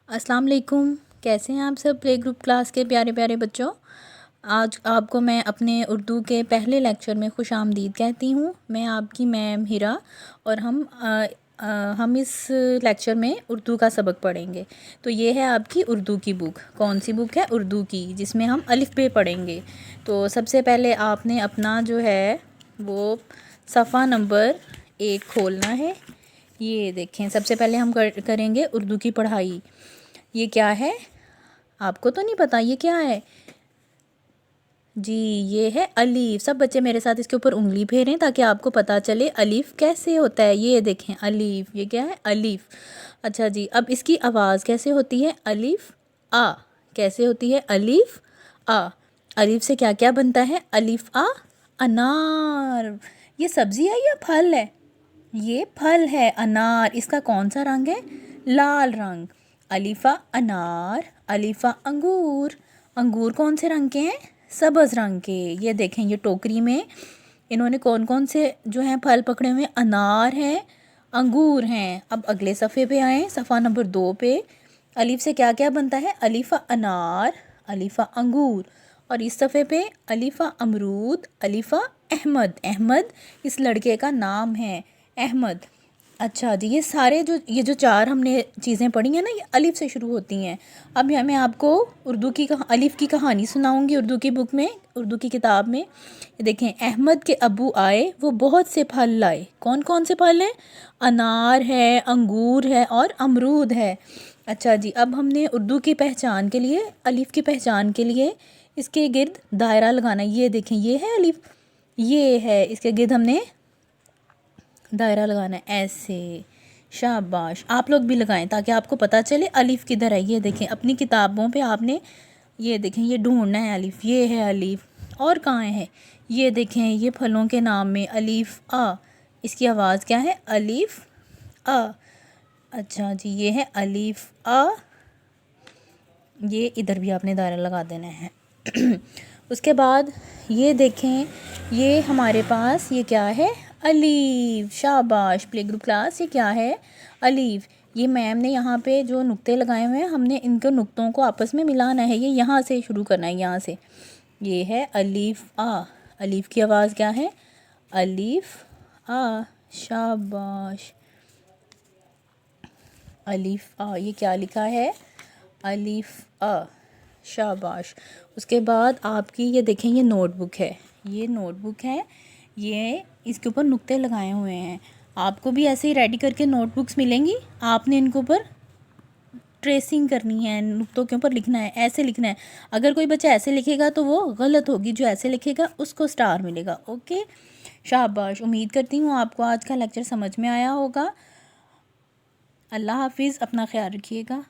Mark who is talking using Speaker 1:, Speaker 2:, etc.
Speaker 1: अस्सलाम वालेकुम। कैसे हैं आप सब प्ले ग्रुप क्लास के प्यारे प्यारे बच्चों। आज आपको मैं अपने उर्दू के पहले लेक्चर में खुश आमदीद कहती हूँ। मैं आपकी मैम हिरा और हम इस लेक्चर में उर्दू का सबक पढ़ेंगे। तो ये है आपकी उर्दू की बुक। कौन सी बुक है? उर्दू की, जिसमें हम अलिफ बे पढ़ेंगे। तो सबसे पहले आपने अपना जो है वो सफ़ा नंबर 1 खोलना है। ये देखें, सबसे पहले हम करेंगे उर्दू की पढ़ाई। ये क्या है? आपको तो नहीं पता ये क्या है जी? ये है अलीफ। सब बच्चे मेरे साथ इसके ऊपर उंगली फेरें ताकि आपको पता चले अलीफ कैसे होता है। ये देखें अलीफ, ये क्या है? अलीफ। अच्छा जी, अब इसकी आवाज़ कैसे होती है? अलीफ आ। कैसे होती है? अलीफ आ। अलीफ से क्या क्या बनता है? अलीफ आ, अनार। ये सब्ज़ी है या फल है? ये फल है, अनार। इसका कौन सा रंग है? लाल रंग। अलीफ़ा अनार, अलीफ़ा अंगूर। अंगूर कौन से रंग के हैं? सब्ज़ रंग के। ये देखें, ये टोकरी में इन्होंने कौन कौन से जो हैं फल पकड़े हुए हैं? अनार हैं, अंगूर हैं। अब अगले सफ़े पे आएँ, सफ़ा नंबर 2 पे। अलीफ से क्या क्या बनता है? अलीफ़ा अनार, अलीफ़ा अंगूर। और इस सफ़े पे अलीफ़ा अमरूद, अलीफ़ा अहमद। अहमद इस लड़के का नाम है, अहमद। अच्छा जी, ये जो 4 हमने चीज़ें पढ़ी हैं ना, ये अलिफ से शुरू होती हैं। अब मैं आपको उर्दू की अलिफ की कहानी सुनाऊंगी उर्दू की बुक में, उर्दू की किताब में। ये देखें, अहमद के अब्बू आए, वो बहुत से फल लाए। कौन कौन से फल हैं? अनार है, अंगूर है और अमरूद है। अच्छा जी, अब हमने उर्दू की पहचान के लिए, अलिफ की पहचान के लिए इसके गिर्द दायरा लगाना। ये देखें, ये है अलिफ, ये है, इसके गिर्द हमने दायरा लगाना है ऐसे। शाबाश, आप लोग भी लगाएं ताकि आपको पता चले अलिफ किधर है। ये देखें, अपनी किताबों पे आपने ये देखें, ये ढूंढना है अलिफ। ये है अलिफ, और कहाँ है? ये देखें, ये फलों के नाम में अलिफ आ। इसकी आवाज़ क्या है? अलिफ आ। अच्छा जी, ये है अलिफ आ। ये इधर भी आपने दायरा लगा देना है। उसके बाद ये देखें, ये हमारे पास ये क्या है? अलीफ। शाबाश प्ले ग्रुप क्लास, ये क्या है? अलीफ। ये मैम ने यहाँ पे जो नुक्ते लगाए हुए हैं, हमने इनको नुक्तों को आपस में मिलाना है। ये यहाँ से शुरू करना है, यहाँ से। ये है अलीफ आ। अलीफ की आवाज़ क्या है? अलीफ आ। शाबाश, अलीफ आ। ये क्या लिखा है? अलीफ आ। शाबाश। उसके बाद आपकी ये देखें, ये नोटबुक है। ये नोटबुक है, ये इसके ऊपर नुक्ते लगाए हुए हैं। आपको भी ऐसे ही रेडी करके नोटबुक्स मिलेंगी। आपने इनके ऊपर ट्रेसिंग करनी है, नुक्तों के ऊपर लिखना है, ऐसे लिखना है। अगर कोई बच्चा ऐसे लिखेगा तो वो गलत होगी, जो ऐसे लिखेगा उसको स्टार मिलेगा। ओके, शाबाश। उम्मीद करती हूँ आपको आज का लेक्चर समझ में आया होगा। अल्लाह हाफिज़, अपना ख्याल रखिएगा।